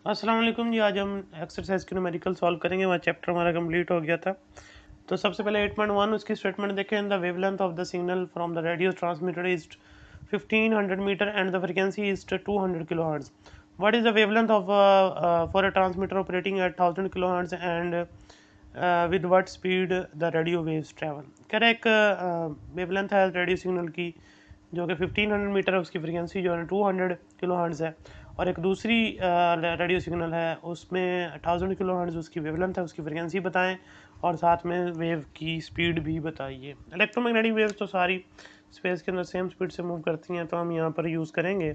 अस्सलाम वालेकुम जी। आज हम एक्सरसाइज के न्यूमेरिकल सॉल्व करेंगे। वह चैप्टर हमारा कंप्लीट हो गया था। तो सबसे पहले 8.1 उसकी स्टेटमेंट देखें। The wavelength of the signal from the radio transmitter is 1500 metre and the frequency is 200 kilohertz. What is the wavelength of for a transmitter operating at 1000 kilohertz and with what speed the radio waves travel. कह रहा है एक wavelength है radio signal की जो कि 1500 metre है, उसकी फ्रीक्वेंसी जो है 200 किलो हर्ट्ज़ है, और एक दूसरी रेडियो सिग्नल है उसमें 1000 किलो हर्ट्ज़ उसकी वेवलेंथ है, उसकी फ्रीक्वेंसी बताएं और साथ में वेव की स्पीड भी बताइए। इलेक्ट्रोमैग्नेटिक वेव्स तो सारी स्पेस के अंदर सेम स्पीड से मूव करती हैं, तो हम यहाँ पर यूज़ करेंगे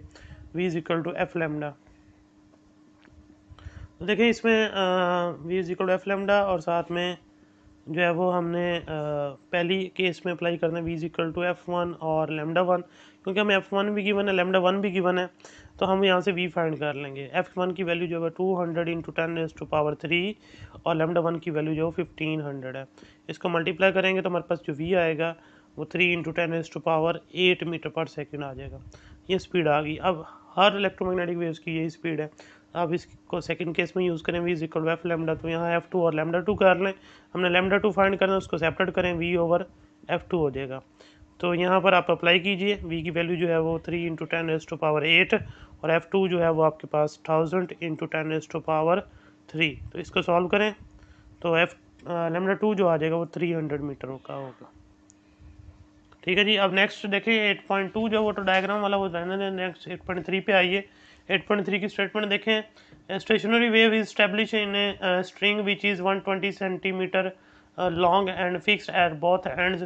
v is equal to f lambda. तो देखिए इसमें v is equal to f lambda और साथ में जो है वो हमने पहली केस में अप्लाई करना है v is equal to F1 और लेमडा 1, क्योंकि हमें F1 भी गिवन है, लेमडा 1 भी गिवन है, तो हम यहाँ से v फाइंड कर लेंगे। F1 की वैल्यू जो है 200 इंटू 10⁻³ और लेमडा 1 की वैल्यू जो 1500 है। इसको मल्टीप्लाई करेंगे तो हमारे पास जो v आएगा वो 3 इंटू 10⁸8 मीटर पर सेकेंड आ जाएगा। ये स्पीड आ गई। अब हर इलेक्ट्रोमैग्नेटिक वेव्स की यही स्पीड है। अब इसको सेकंड केस में यूज़ करें v is equal to f lambda, तो यहाँ F2 और लेमडा 2 कर लें। हमने लेमडा 2 फाइंड करना है, उसको सेपरेट करें, v ओवर F2 हो जाएगा। तो यहाँ पर आप अप्लाई कीजिए, v की वैल्यू जो है वो 3 इंटू 10⁸8 और F2 जो है वो आपके पास 1000 इंटू 10⁻3। तो इसको सॉल्व करें तो लेमडा 2 जो आ जाएगा वो 300 मीटर का होगा। ठीक है जी। अब नेक्स्ट देखिए 8.2 जो वो तो डायग्राम वाला वो रहने दें। नेक्स्ट 8.3 पे आइए। 8.3 की स्टेटमेंट देखें। Stationary wave is establish in a string which is 120 centimetre long and fixed at both ends.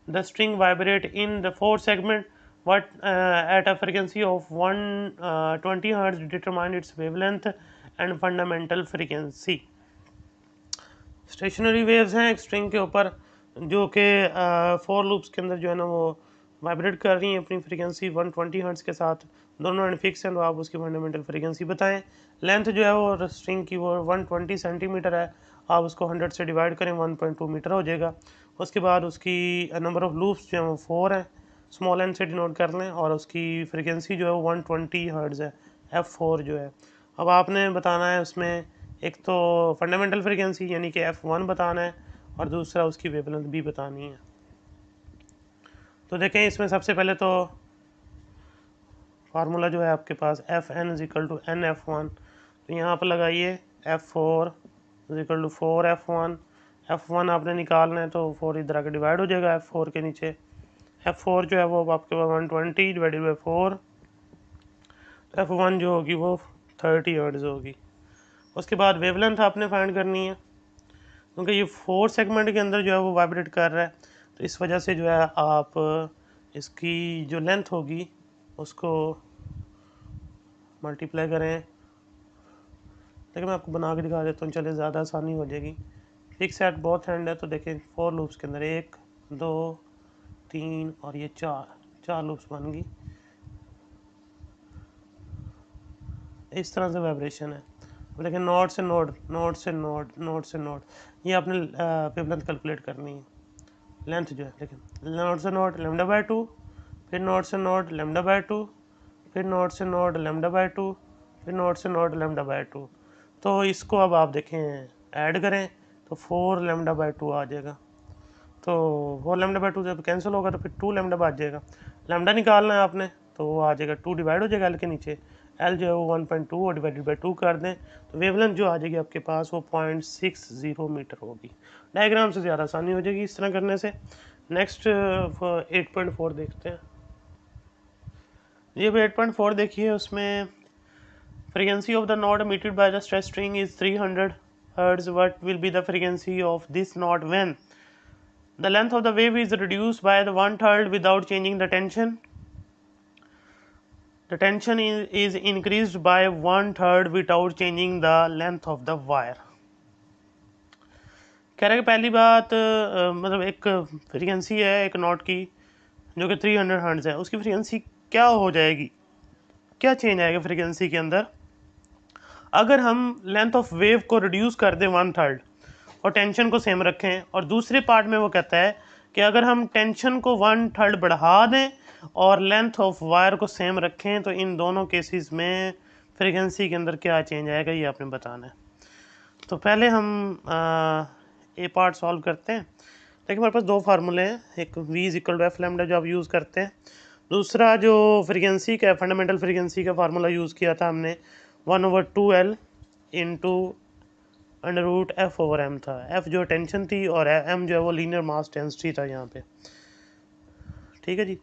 The string vibrate in the fourth segment what at a frequency of 120 hertz determine its wavelength and fundamental frequency। Stationery waves हैं एक string के ऊपर जो कि 4 loops के अंदर जो है ना वो वाइब्रेट कर रही हैं अपनी फ्रीक्वेंसी 120 हर्ट्ज के साथ। दोनों एंड फिक्स हैं, तो आप उसकी फंडामेंटल फ्रीक्वेंसी बताएं। लेंथ जो है वो स्ट्रिंग की वो 120 सेंटीमीटर है, आप उसको 100 से डिवाइड करें 1.2 मीटर हो जाएगा। उसके बाद उसकी नंबर ऑफ़ लूप्स जो है वो 4 हैं, स्मॉल एन से डिनोट कर लें, और उसकी फ्रीक्वेंसी जो है वो 120 हर्ट्ज है, F4 जो है। अब आपने बताना है उसमें एक तो फंडामेंटल फ्रीक्वेंसी यानी कि F1 बताना है और दूसरा उसकी वेवलेंथ भी बतानी है। तो देखें इसमें सबसे पहले तो फार्मूला जो है आपके पास Fn is equal to NF1, तो यहाँ पर लगाइए F4 is equal to 4F1। F1 आपने निकालना है तो 4 इधर आके डिवाइड हो जाएगा F4 के नीचे। F4 जो है वो आपके पास 120 डिवाइडेड बाई 4, तो F1 जो होगी वो 30 हर्ट्ज होगी। उसके बाद वेवलेंथ आपने फाइंड करनी है, क्योंकि ये 4 सेगमेंट के अंदर जो है वो वाइब्रेट कर रहा है, तो इस वजह से जो है आप इसकी जो लेंथ होगी उसको मल्टीप्लाई करें। देखिए मैं आपको बना के दिखा देता हूँ, चले ज़्यादा आसानी हो जाएगी। फिक्स एट बोथ एंड है, तो देखें 4 लूप्स के अंदर 1 2 3 और ये 4 लूप्स बन गई। इस तरह से वाइब्रेशन है। अब देखें नोड से नोड, नोड से नोड, नोड से नोड, ये आपने वेवलेंथ कैलकुलेट करनी है। लेंथ जो है देखें नोड से नोड लेमडा बाय 2, फिर नोड से नोड लेमडा बाय 2, फिर नोड से नोड लेमडा बाय 2, फिर नोड से नोड लेमडा बाय 2। तो इसको अब आप देखें ऐड करें तो 4 लेमडा बाय 2 आ जाएगा। तो 4 लेमडा बाय 2 जब कैंसिल होगा तो फिर 2 लेमडा बच जाएगा। लेमडा निकालना है आपने तो वो आ जाएगा 2 डिवाइड हो जाएगा एल के नीचे, एल जो है वो 1.2 और डिवाइडेड बाई 2 कर दें, तो वेवलेंथ जो आ जाएगी आपके पास वो 0.60 मीटर होगी। डायग्राम से ज़्यादा आसानी हो जाएगी इस तरह करने से। नेक्स्ट 8.4 देखते हैं। ये 8.4 देखिए, उसमें frequency of the node emitted by the stress string is 300 hertz. What will be the frequency of this node when the length of the wave is reduced by the 1/3 without changing the tension? The tension is increased by 1/3 without changing the length of the wire. कह रहे हैं कि पहली बात मतलब एक frequency है एक नोट की जो कि 300 हर्ट्ज है, उसकी फ्रीक्वेंसी क्या हो जाएगी, क्या चेंज आएगा फ्रीक्वेंसी के अंदर अगर हम लेंथ ऑफ वेव को रिड्यूस कर दें 1/3 और टेंशन को सेम रखें। और दूसरे पार्ट में वो कहता है कि अगर हम टेंशन को 1/3 बढ़ा दें और लेंथ ऑफ वायर को सेम रखें, तो इन दोनों केसेस में फ्रीक्वेंसी के अंदर क्या चेंज आएगा ये आपने बताना है। तो पहले हम ए पार्ट सॉल्व करते हैं। देखिए हमारे पास दो फार्मूले हैं, एक v is equal to f lambda जो आप यूज़ करते हैं, दूसरा जो फ्रीक्वेंसी का फंडामेंटल फ्रीक्वेंसी का फार्मूला यूज़ किया था हमने 1/2L into under root f over m था। एफ जो टेंशन थी और एम जो है वो लीनियर मास डेंसिटी था यहाँ पे। ठीक है जी।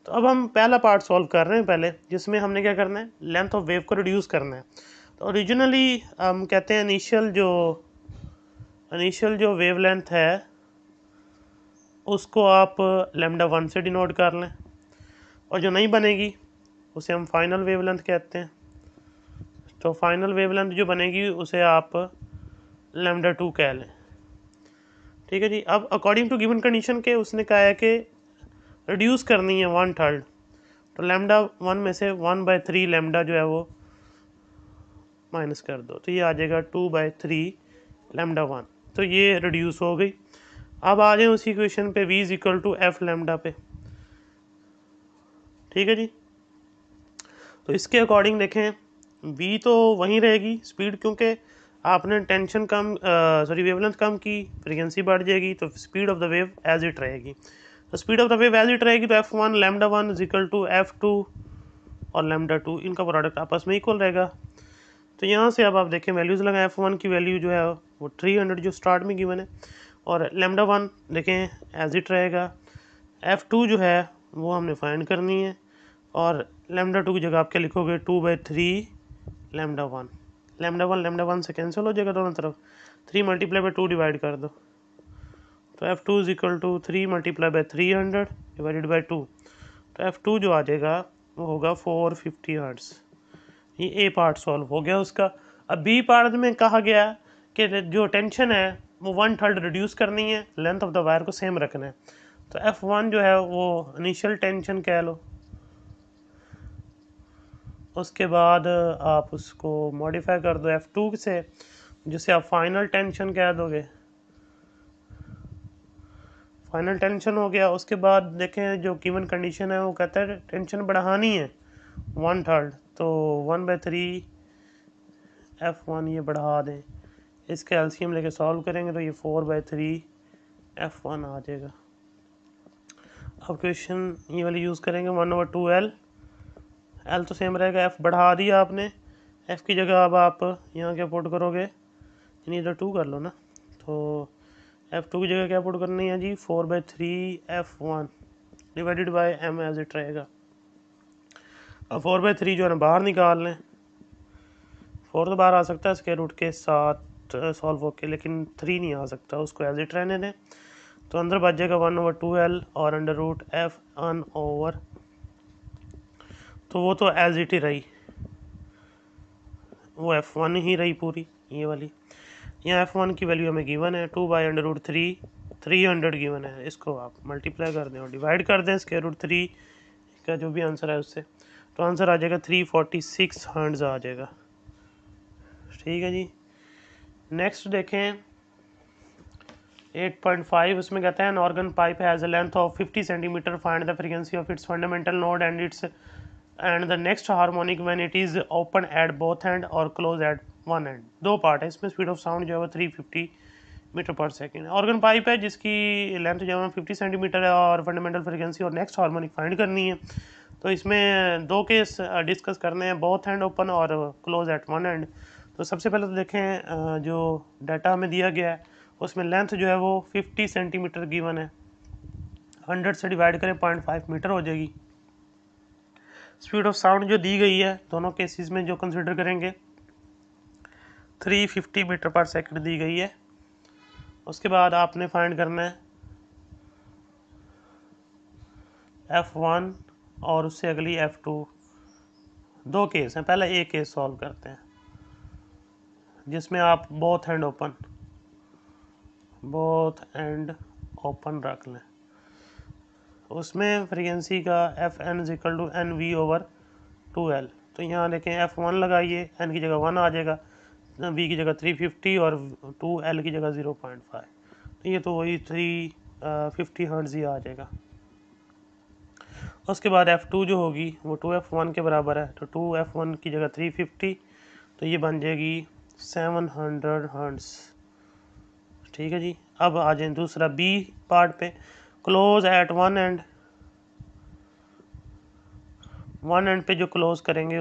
तो अब हम पहला पार्ट सॉल्व कर रहे हैं पहले, जिसमें हमने क्या करना है, लेंथ ऑफ वेव को रिड्यूस करना है। तो ओरिजिनली हम कहते हैं इनिशियल जो वेव लेंथ है उसको आप λ1 से डिनोट कर लें, और जो नहीं बनेगी उसे हम फाइनल वेव लेंथ कहते हैं। तो फाइनल वेव लेंथ जो बनेगी उसे आप λ2 कह लें। ठीक है जी। अब अकॉर्डिंग टू गिवन कंडीशन के उसने कहा है कि रिड्यूस करनी है 1/3, तो λ1 में से 1/3 लैम्डा जो है वो माइनस कर दो, तो ये आ जाएगा 2/3 λ1। तो ये रिड्यूस हो गई। अब आ जाए उसी इक्वेशन पे v is equal to f lambda पे। ठीक है जी। तो इसके अकॉर्डिंग देखें v तो वहीं रहेगी स्पीड, क्योंकि आपने टेंशन कम वेवलेंथ कम की, फ्रीक्वेंसी बढ़ जाएगी, तो speed of the wave as it रहेगी। तो speed of the wave as it रहेगी, तो f1 λ1 is equal to f2 और λ2 इनका प्रोडक्ट आपस में इक्वल रहेगा। तो यहाँ से अब आप देखें वैल्यूज़ लगाएं, f1 की वैल्यू जो है वो 300 जो स्टार्ट में गिवन है, और λ1 देखें एज इट रहेगा। f2 जो है वो हमने फाइंड करनी है, और λ2 की जगह आप क्या लिखोगे 2/3 λ1। λ1 से कैंसिल हो जाएगा दोनों तरफ, 3 मल्टीप्लाई बाई 2 डिवाइड कर दो, तो f2 is equal to 3 multiply by 300 divided by 2। तो f2 जो आ जाएगा वो होगा 450 हर्ट्ज़। ये ए पार्ट सॉल्व हो गया उसका। अब बी पार्ट में कहा गया कि जो टेंशन है वो 1/3 रिड्यूस करनी है, लेंथ ऑफ द वायर को सेम रखना है। तो f1 जो है वो इनिशियल टेंशन कह लो, उसके बाद आप उसको मॉडिफाई कर दो f2 से, जिसे आप फाइनल टेंशन कह दोगे। फाइनल टेंशन हो गया। उसके बाद देखें जो गिवन कंडीशन है वो कहता है टेंशन बढ़ानी है 1/3, तो 1/3 f1 ये बढ़ा दें, इसके एलसीएम लेके सॉल्व करेंगे तो ये 4/3 f1 आ जाएगा। अब क्वेश्चन ये वाली यूज़ करेंगे 1/2L, एल तो सेम रहेगा, f बढ़ा दिया आपने, f की जगह अब आप यहाँ क्या पुट करोगे, यानी इधर 2 कर लो ना, तो f2 की जगह क्या पुट करनी है जी 4/3 f1 divided by m as it रहेगा। अब 4/3 जो है ना बाहर निकाल लें, 4 तो बाहर आ सकता है स्क्वायर रूट के साथ सॉल्व होके, लेकिन 3 नहीं आ सकता, उसको एज इट रहने दें। तो अंदर बच जाएगा 1/2L और अंडर रूट f1 ओवर, तो वो तो एज इट ही रही, वो f1 ही रही पूरी ये वाली। यहाँ f1 की वैल्यू हमें गिवन है 2/√3 300 गिवन है, इसको आप मल्टीप्लाई कर दें और डिवाइड कर दें स्क्वायर रूट 3 का जो भी आंसर है उससे, तो आंसर आ जाएगा 346 हर्ट्ज़ आ जाएगा। ठीक है जी। नेक्स्ट देखें 8.5, उसमें कहता है an organ pipe has a length of 50 centimetre, find the frequency of its fundamental node and the next harmonic when it is open at both and और क्लोज एट वन एंड। दो part है इसमें, speed of sound जो है वो 350 metre पर second. Organ pipe है जिसकी लेंथ जो है 50 सेंटीमीटर है, और फंडामेंटल फ्रीक्वेंसी और नेक्स्ट हार्मोनिक फाइंड करनी है। तो इसमें दो केस डिस्कस करने हैं, बोथ हैंड ओपन और क्लोज एट वन एंड। तो सबसे पहले तो देखें जो डाटा हमें दिया गया है उसमें लेंथ जो है वो 50 सेंटीमीटर गिवन है, 100 से डिवाइड करें 0.5 मीटर हो जाएगी। स्पीड ऑफ साउंड जो दी गई है दोनों केसेस में जो कंसिडर करेंगे 350 मीटर पर सेकंड दी गई है। उसके बाद आपने फाइंड करना है f1 और उससे अगली f2। दो केस हैं, पहले एक केस सॉल्व करते हैं जिसमें आप बोथ एंड ओपन रख लें। उसमें फ्रीक्वेंसी का fn is equal to NV over 2L। तो यहाँ देखें f1 लगाइए, n की जगह 1 आ जाएगा, v की जगह 350 और 2L की जगह 0.5, तो ये तो वही 350 हर्ट्ज़ ही आ जाएगा। उसके बाद f2 जो होगी वो 2f1 के बराबर है, तो 2f1 की जगह 350 तो ये बन जाएगी 700 हर्ट्ज़। ठीक है जी। अब आ जाए दूसरा बी पार्ट पे, क्लोज एट वन एंड पे जो क्लोज करेंगे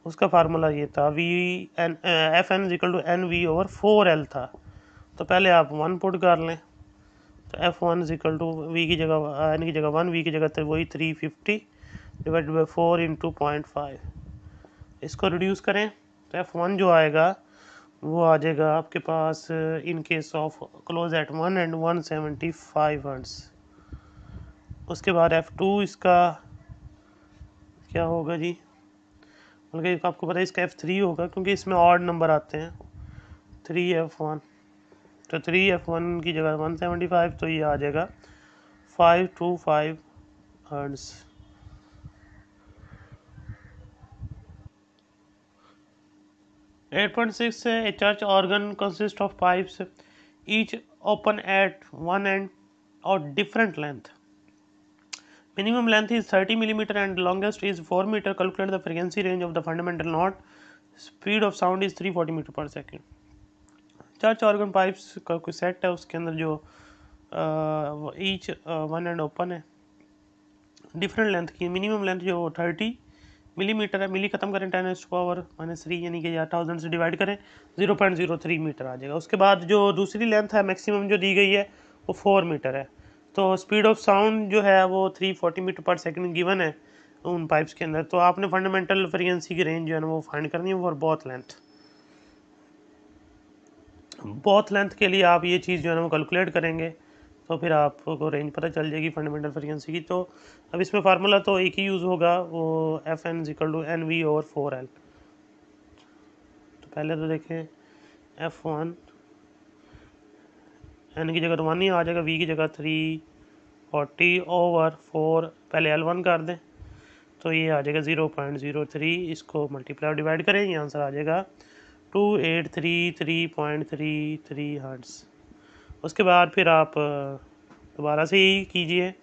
उसका फार्मूला ये था v n f n equal to n v over 4L था। तो पहले आप 1 पुट कर लें, तो F1 इक्वल टू वी की जगह एन की जगह 1, वी की जगह तो वही 350 डिवाइड बाई 4 इंटू 0.5। इसको रिड्यूस करें तो F1 जो आएगा वो आ जाएगा आपके पास in case of close at one end 175 hertz. उसके बाद F2 इसका क्या होगा जी, बल्कि आपको पता है इसका F3 होगा क्योंकि इसमें ऑड नंबर आते हैं 3F1। तो 3F1 की जगह 175, तो ये आ जाएगा 525 hertz. At point six a church organ consist of pipes each open at one end और different length. Minimum length is 30 millimeter and longest is 4 meter. Calculate the frequency range of the fundamental note. Speed of sound is 340 metre पर second. Church organ pipes का कोई set है, उसके अंदर जो each one and open है, different length की। Minimum length जो 30 मिलीमीटर है, मिली खत्म करें 10⁻³ यानी कि 1000 से डिवाइड करें 0.03 मीटर आ जाएगा। उसके बाद जो दूसरी लेंथ है मैक्सिमम जो दी गई है वो 4 मीटर है। तो स्पीड ऑफ साउंड जो है वो 340 मीटर पर सेकंड गिवन है उन पाइप्स के अंदर। तो आपने फंडामेंटल फ्रीक्वेंसी की रेंज जो है ना वो फाइंड करनी है फॉर बोथ लेंथ के लिए आप ये चीज़ जो है ना वो कैलकुलेट करेंगे तो फिर आपको रेंज पता चल जाएगी फंडामेंटल फ्रीक्वेंसी की। तो अब इसमें फार्मूला तो एक ही यूज़ होगा, वो Fn equal to n v over 4L। तो पहले तो देखें F1 एन की जगह तो 1 ही आ जाएगा, वी की जगह 340 ओवर 4, पहले L1 कर दें तो ये आ जाएगा 0.03। इसको मल्टीप्लाई डिवाइड करें, ये आंसर आ जाएगा 2833.33 हर्ट्ज़। उसके बाद फिर आप दोबारा से यही कीजिए,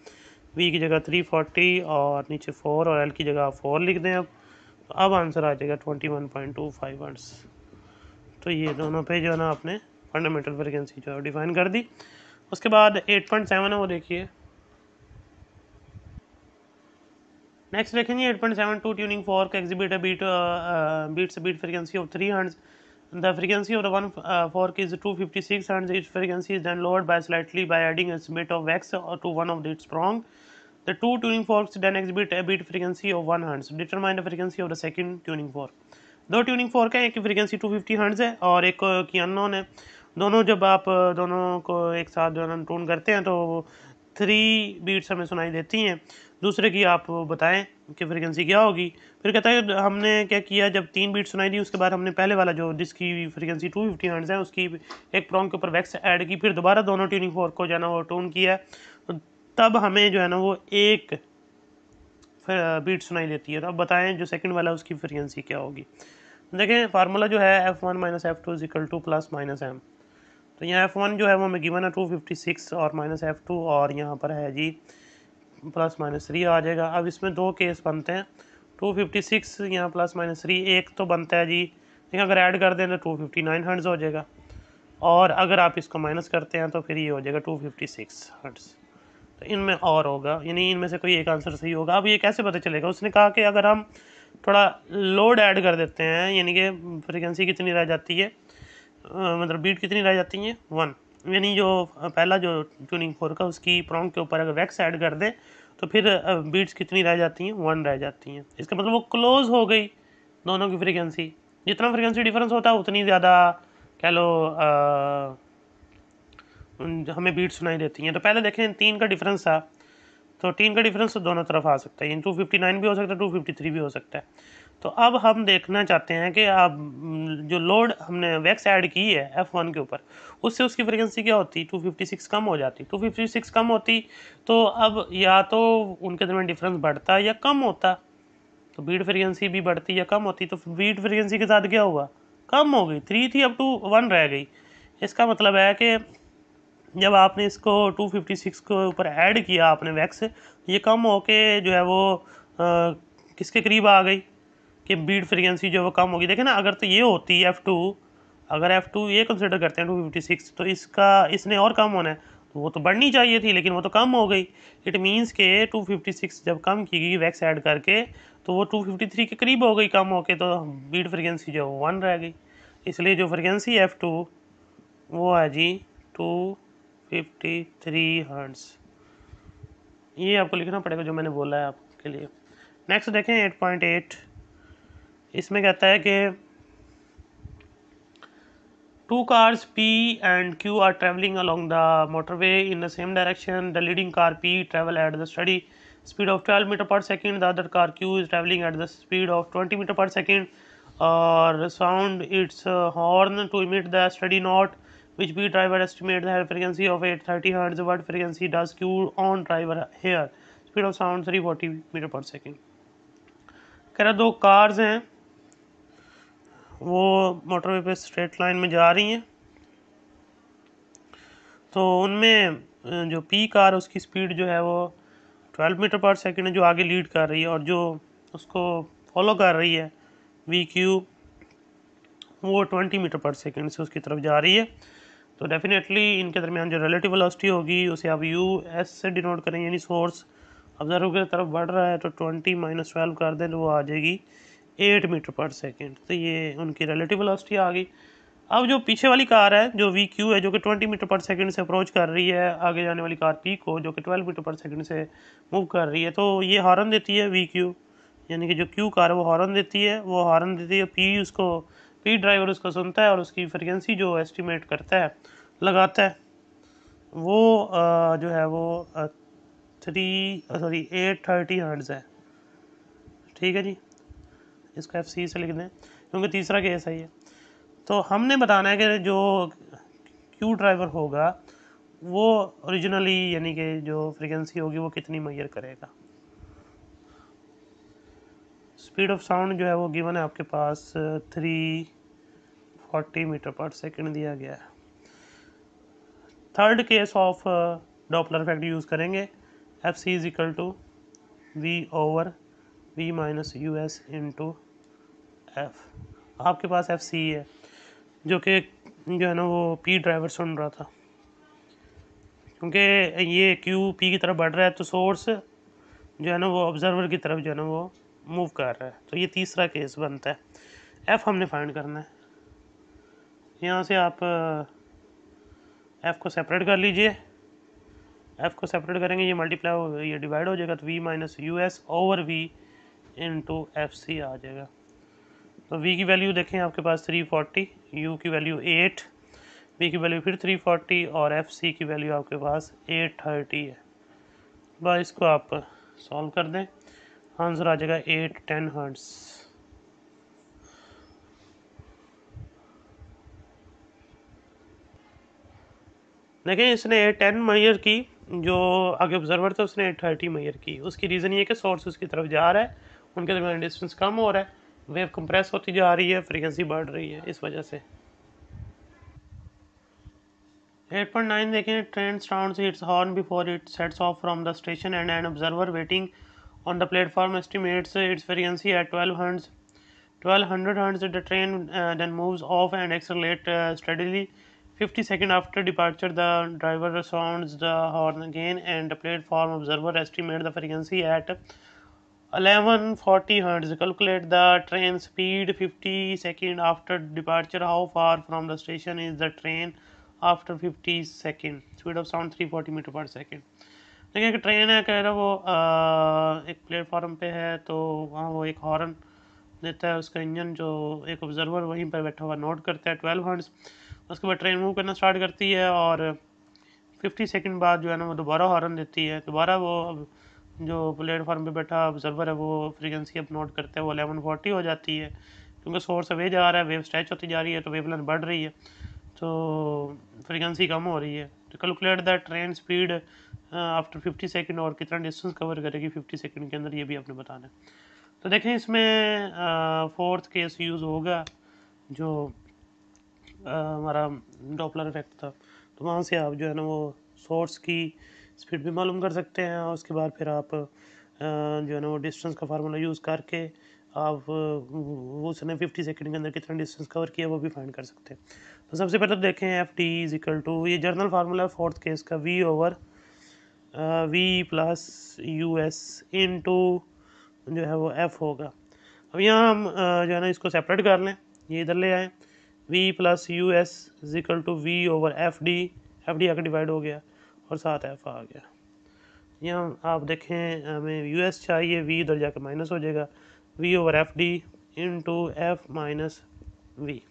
वी की जगह 340 और नीचे 4 और एल की जगह आप 4 लिख दें। अब आंसर आ जाएगा 21.25 हर्ट्ज़। तो ये दोनों पे जो है ना आपने फंडामेंटल फ्रीक्वेंसी जो है डिफाइन कर दी। उसके बाद 8.7 है वो देखिए। नेक्स्ट देखेंगे 8.72 tuning fork exhibit a beat frequency of 3 hertz. The frequency of the one fork is 256 and its frequency is then lowered by slightly by adding a bit of wax to one of its prong. The two tuning forks then exhibit a beat frequency of 1 Hz. Determine the frequency of the second tuning fork. दो tuning fork है, एक की frequency 250 hertz है और एक की unknown है। दोनों जब आप दोनों को एक साथ जो है टून करते हैं तो 3 बीट्स हमें सुनाई देती हैं। दूसरे की आप बताएं कि फ्रीक्वेंसी क्या होगी। फिर कहता है हमने क्या किया, जब 3 बीट सुनाई दी उसके बाद हमने पहले वाला जो जिसकी फ्रीक्वेंसी 250 हर्ट्ज़ है उसकी एक प्रॉन्ग के ऊपर वैक्स ऐड की, फिर दोबारा दोनों ट्यूनिंग फोर्क को जो है ना वो टून किया, तो तब हमें जो है ना वो एक बीट सुनाई देती है। तो अब बताएं जो सेकंड वाला उसकी फ्रीक्वेंसी क्या होगी। देखें फार्मूला जो है F1 minus F2 is equal to plus minus m. तो यहाँ F1 जो है वो हमें गिवन है 256 और माइनस F2 और यहाँ पर है जी प्लस माइनस 3 आ जाएगा। अब इसमें दो केस बनते हैं, 256 यहाँ प्लस माइनस 3 एक तो बनता है जी, लेकिन अगर ऐड कर दें तो 259 हर्ट्ज़ हो जाएगा, और अगर आप इसको माइनस करते हैं तो फिर ये हो जाएगा 256 हर्ट्ज़। तो इनमें और होगा, यानी इनमें से कोई एक आंसर सही होगा। अब ये कैसे पता चलेगा, उसने कहा कि अगर हम थोड़ा लोड ऐड कर देते हैं, यानी कि फ्रीक्वेंसी कितनी रह जाती है, मतलब बीट कितनी रह जाती है 1, यानी जो पहला जो ट्यूनिंग फोर्क है उसकी प्रॉन्ग के ऊपर अगर वैक्स ऐड कर दें तो फिर बीट्स कितनी रह जाती हैं 1 रह जाती हैं। इसका मतलब वो क्लोज हो गई दोनों की फ्रीक्वेंसी। जितना फ्रीक्वेंसी डिफरेंस होता है उतनी ज़्यादा कह लो हमें बीट सुनाई देती हैं। तो पहले देखें 3 का डिफरेंस था, तो 3 का डिफरेंस तो दोनों तरफ आ सकता है, 259 भी हो सकता है 253 भी हो सकता है। तो अब हम देखना चाहते हैं कि अब जो लोड हमने वैक्स ऐड की है F1 के ऊपर उससे उसकी फ्रीक्वेंसी क्या होती, 256 कम हो जाती। 256 कम होती तो अब या तो उनके दरमियान डिफरेंस बढ़ता या कम होता, तो बीट फ्रीक्वेंसी भी बढ़ती या कम होती। तो बीट फ्रीक्वेंसी के साथ क्या हुआ, कम हो गई, 3 थी अब 1 रह गई। इसका मतलब है कि जब आपने इसको 256 के ऊपर ऐड किया आपने वैक्स, ये कम होके जो है वो किसके करीब आ गई कि बीट फ्रीक्वेंसी जो वो कम होगी। देखें ना, अगर तो ये होती F2, अगर F2 ये कंसिडर करते हैं 256, तो इसने और कम होना है, तो वो तो बढ़नी चाहिए थी, लेकिन वो तो कम हो गई। इट मीन्स के 256 जब कम की गई वैक्स ऐड करके, तो वो 253 के करीब हो गई कम होके, तो बीट फ्रीक्वेंसी जो 1 रह गई। इसलिए जो फ्रीक्वेंसी F2 वो है जी 253 हर्ट्ज़। ये आपको लिखना पड़ेगा जो मैंने बोला है आपके लिए। नेक्स्ट देखें 8.8, इसमें कहता है कि two cars P and Q are traveling along the motorway in the same direction. The leading car P travel at the steady speed of 12 meter per second. The other car Q is traveling at the speed of 20 meter per second. Or sound its horn to emit the steady note, which B driver estimate the frequency of 830 Hz. What frequency does Q on driver here? Speed of sound 340 meter per second. कह रहा दो cars हैं, वो motorway पे straight line में जा रही हैं, तो उनमें जो पी कार है उसकी स्पीड जो है वो 12 मीटर पर सेकंड है, जो आगे लीड कर रही है, और जो उसको फॉलो कर रही है वी क्यू वो 20 मीटर पर सेकंड से उसकी तरफ जा रही है। तो डेफिनेटली इनके दरमियान जो रिलेटिव वेलोसिटी होगी उसे आप यू एस से डिनोट करेंगे, यानी सोर्स ऑब्जर्वर की तरफ बढ़ रहा है तो 20 - 12 कर दें तो वो आ जाएगी 8 मीटर पर सेकंड। तो ये उनकी रिलेटिव वेलोसिटी आ गई। अब जो पीछे वाली कार है जो वी क्यू है, जो कि 20 मीटर पर सेकंड से अप्रोच कर रही है आगे जाने वाली कार पी को, जो कि 12 मीटर पर सेकंड से मूव कर रही है, तो ये हॉर्न देती है वी क्यू, यानी कि जो क्यू कार है वो हॉर्न देती है, पी ड्राइवर उसको सुनता है और उसकी फ्रिक्वेंसी जो एस्टिमेट करता है, लगाता है, वो जो है वो 830 हर्ट्ज़ है। ठीक है जी, इसको FC से लिख दें क्योंकि तीसरा केस है ये। तो हमने बताना है कि जो क्यू ड्राइवर होगा वो ओरिजिनली यानी कि जो फ्रीक्वेंसी होगी वो कितनी मेजर करेगा। स्पीड ऑफ साउंड जो है वो गिवन है आपके पास 340 मीटर पर सेकंड दिया गया है। Third case of Doppler effect use करेंगे, FC is equal to V/V minus US into F। आपके पास FC है जो कि जो है ना वो P ड्राइवर सुन रहा था, क्योंकि ये क्यू पी की तरफ बढ़ रहा है तो सोर्स जो है ना वो ऑब्जर्वर की तरफ जो है ना वो मूव कर रहा है। तो ये तीसरा केस बनता है। F हमने फाइंड करना है। यहाँ से आप F को सेपरेट कर लीजिए। F को सेपरेट करेंगे, ये मल्टीप्लाई ये डिवाइड हो जाएगा, तो V minus US over V into FC आ जाएगा। तो V की वैल्यू देखें आपके पास 340, U की वैल्यू 8, V की वैल्यू फिर 340 और FC की वैल्यू आपके पास 830 है। बस इसको आप सॉल्व कर दें, आंसर आ जाएगा 810 हर्ट्ज़। देखें इसने 810 मेजर की, जो आगे ऑब्जर्वर था उसने 830 मेजर की। उसकी रीज़न ये कि सोर्स उसकी तरफ जा रहा है, उनके दरमियान डिस्टेंस कम हो रहा है, वेव कंप्रेस होती जा रही है, फ्रीक्वेंसी बढ़ रही है, इस वजह से। 8.9 देखें, train sounds it's horn before it sets of from the station and an observer waiting on the platform estimates its frequency at 1200 Hz. The train then moves off and accelerates steadily. 50 seconds after departure, the driver sounds the horn again, and the platform observer estimates the frequency at 1140 Hz. Calculate the train speed 50 seconds after departure. How far from the station is the train after 50 seconds? Speed of sound 340 meter per second. देखिए कि train है, कह रहा वो एक platform पे है, तो वहाँ वो एक हॉर्न देता है, उसका इंजन जो एक ऑब्जर्वर वहीं पर बैठा हुआ नोट करता है 12 हर्ट्ज़। उसके बाद ट्रेन मूव करना स्टार्ट करती है और 50 सेकंड बाद जो है ना वो दोबारा हॉर्न देती है। दोबारा वो जो प्लेटफॉर्म पे बैठा ऑब्जर्वर है वो फ्रीक्वेंसी अब नोट करता है, वो 1140 हो जाती है, क्योंकि सोर्स अवे जा रहा है, वेव स्ट्रेच होती जा रही है, तो वेव लेंथ बढ़ रही है, तो फ्रीक्वेंसी कम हो रही है। तो calculate the train speed after 50 second, और कितना डिस्टेंस कवर करेगी 50 सेकंड के अंदर, ये भी आपने बताना है। तो देखें इसमें फोर्थ केस यूज़ होगा जो हमारा डॉपलर इफेक्ट था, तो वहाँ से आप जो है ना वो सोर्स की स्पीड भी मालूम कर सकते हैं, और उसके बाद फिर आप जो है ना वो डिस्टेंस का फार्मूला यूज़ करके आप उसने 50 सेकंड के अंदर कितना डिस्टेंस कवर किया वो भी फाइंड कर सकते हैं। तो सबसे पहले तो देखें f t is equal to, ये जर्नल फार्मूला है फोर्थ केस का, v over v plus u s into जो है वो एफ होगा। अब यहाँ हम जो है ना इसको सेपरेट कर लें, ये इधर ले आए, v plus u s is equal to v over f d आकर डिवाइड हो गया और साथ एफ आ गया। यहाँ आप देखें हमें यू एस चाहिए, वी इधर जाकर माइनस हो जाएगा, v over f d into f minus v.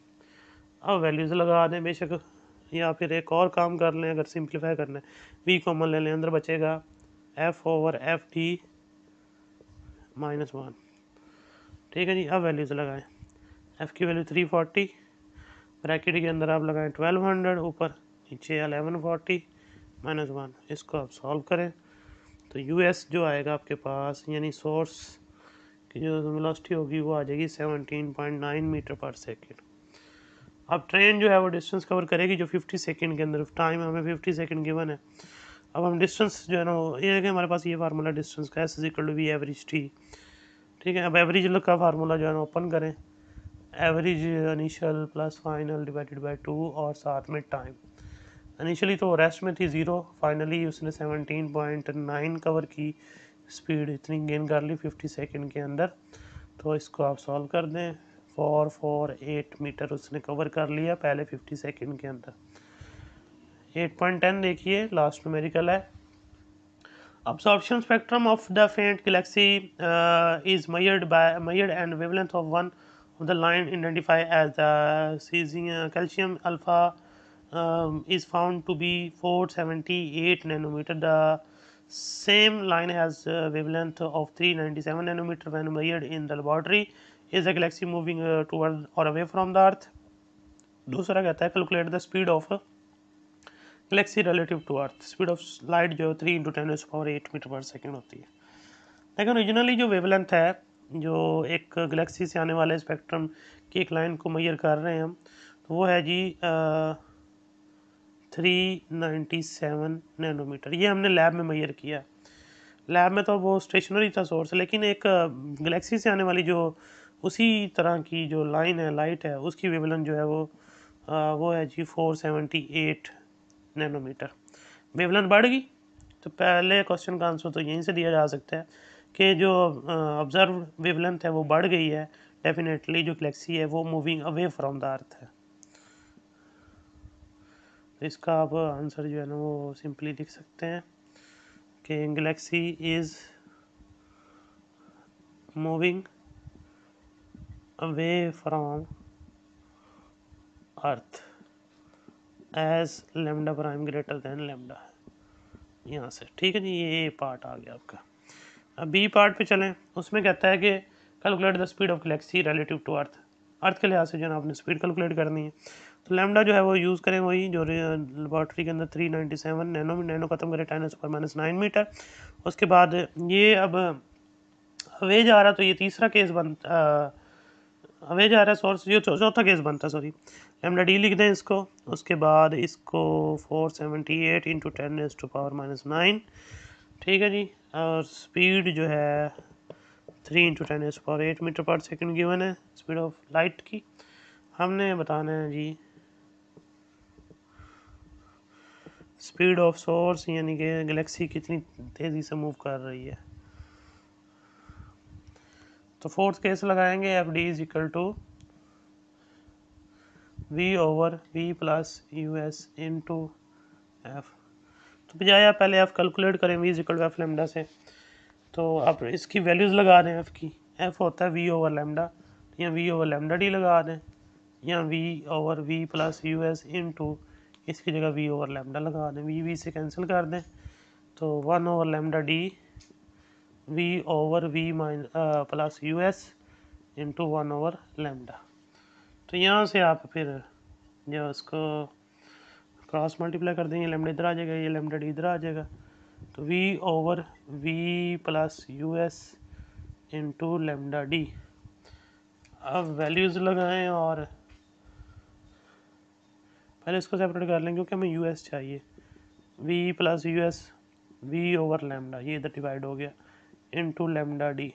अब वैल्यूज़ लगा दें बेशक, या फिर एक और काम कर लें, अगर सिंप्लीफाई करना है वी कॉमन ले लें, अंदर बचेगा एफ ओवर एफ डी -1। ठीक है जी, अब वैल्यूज़ लगाएं, एफ़ की वैल्यू 340, ब्रैकेट के अंदर आप लगाएं 1200, ऊपर नीचे 1140 -1। इसको आप सॉल्व करें तो यू एस जो आएगा आपके पास, यानी सोर्स की जो वेलोसिटी होगी वो आ जाएगी 17.9 मीटर पर सेकेंड। अब ट्रेन जो है वो डिस्टेंस कवर करेगी जो 50 सेकंड के अंदर, टाइम हमें 50 सेकंड गिवन है। अब हम डिस्टेंस जो है ना ये है कि हमारे पास ये फार्मूला डिस्टेंस का, s is equal to v average t. ठीक है, अब एवरेज का फार्मूला जो है ना ओपन करें, average initial plus final divided by 2 और साथ में टाइम। इनिशियली तो रेस्ट में थी 0, फाइनली उसने 17.9 कवर की, स्पीड इतनी गेन कर ली 50 सेकंड के अंदर। तो इसको आप सॉल्व कर दें, 448 मीटर उसने कवर कर लिया पहले 50 सेकंड के अंदर। 8.10 देखिए लास्ट न्यूमेरिकल है। Absorption spectrum of the faint galaxy is measured and wavelength of one of the line identified as the calcium alpha is found to be 478 nanometer. The same line has wavelength of 397 nanometer when measured in the laboratory. Is the galaxy moving toward or away from the earth? दूसरा कहता है calculate the speed of galaxy relative to Earth. Speed of light जो 3 × 10⁸ metre पर second होती है। लेकिन originally जो wavelength है, जो एक गैलेक्सी से आने वाले स्पेक्ट्रम की एक लाइन को मैयर कर रहे हैं हम, तो वो है जी 397 नैनोमीटर। ये हमने लैब में मैयर किया। लैब में तो वो स्टेशनरी था सोर्स, लेकिन एक गैलेक्सी से आने वाली जो उसी तरह की जो लाइन है, लाइट है, उसकी वेवलेंथ जो है वो है जी 478 नैनोमीटर। वेवलेंथ बढ़ गई तो पहले क्वेश्चन का आंसर तो यहीं से दिया जा सकता है कि जो ऑब्जर्व वेवलेंथ है वो बढ़ गई है, डेफिनेटली जो गैलेक्सी है वो moving away from the earth है। तो इसका आप आंसर जो है ना वो सिंपली लिख सकते हैं कि galaxy is moving away from Earth as lambda prime greater than lambda, यहाँ से। ठीक है जी, ये पार्ट आ गया आपका। अब बी पार्ट पे चलें, उसमें कहता है कि calculate the speed of galaxy relative to earth. Earth के लिहाज से जो है आपने स्पीड कैलकुलेट करनी है, तो लैम्डा जो है वो यूज़ करें वही जो लेबॉर्ट्री के अंदर 397 नैनो खत्म करें 10⁻⁹ मीटर। उसके बाद ये अब अवे जा रहा, तो ये तीसरा केस अवे जा रहा है सोर्स, ये चौथा केस बनता, सॉरी, लैम्डा डी लिख दें इसको। उसके बाद इसको 478 × 10⁻⁹ ठीक है जी। और स्पीड जो है 3 × 10⁸ मीटर पर सेकंड गिवन है स्पीड ऑफ लाइट की। हमने बताना है जी स्पीड ऑफ सोर्स, यानी कि गैलेक्सी कितनी तेज़ी से मूव कर रही है। तो फोर्थ केस लगाएंगे, f d is equal to v over v plus u s into f. तो बजाय आप पहले एफ कैलकुलेट करें v is equal to f lambda से, तो आप इसकी वैल्यूज़ लगा दें एफ़ की। एफ़ होता है वी ओवर लैम्डा, या वी ओवर लैम्डा डी लगा दें, या v over v plus u s into, इसकी जगह वी ओवर लैम्डा लगा दें, वी से कैंसिल कर दें, तो 1 over lambda d v over v plus u s into 1 over lambda. तो यहाँ से आप फिर जो उसको क्रॉस मल्टीप्लाई कर देंगे, लैम्डा इधर आ जाएगा, ये लैम्डा डी इधर आ जाएगा, तो v over v plus u s into lambda d. अब वैल्यूज़ लगाएं और पहले इसको सेपरेट कर लें क्योंकि हमें यू एस चाहिए। V plus u s v over lambda, ये इधर डिवाइड हो गया, इंटू लैम्डा डी।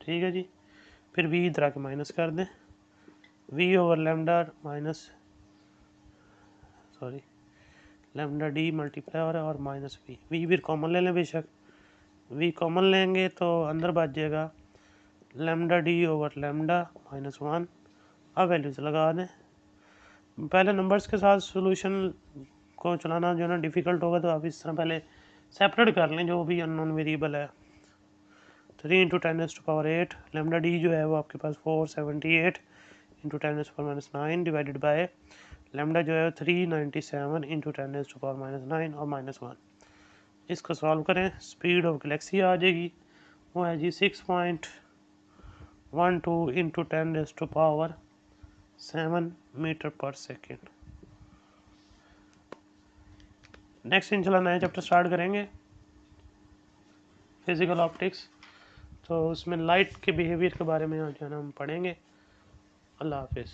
ठीक है जी। फिर वी इधर आके माइनस कर दें, v over lambda minus sorry lambda d multiply हो रहा है और माइनस वी फिर कॉमन ले लें, बेशक वी कॉमन लेंगे तो अंदर बच जाएगा लेमडा डी ओवर लेमडा -1। अब वैल्यूज लगा दें। पहले नंबर्स के साथ सॉल्यूशन को चलाना जो है ना डिफ़िकल्ट होगा, तो आप इस तरह पहले सेपरेट कर लें जो भी अननोन वेरिएबल है। 3 × 10⁻8 लेमडा डी जो है वो आपके पास 478 × 10⁻9 डिवाइडेड बाय लेमडा जो है 397 × 10⁻9 और -1। इसको सॉल्व करें, स्पीड ऑफ गैलेक्सी आ जाएगी, वो है जी 6.12 × 10⁻7 मीटर पर सेकेंड। नेक्स्ट इंशाल्लाह नया चैप्टर स्टार्ट करेंगे फिजिकल ऑप्टिक्स, तो उसमें लाइट के बिहेवियर के बारे में जो है ना हम पढ़ेंगे। अल्लाह हाफिज़।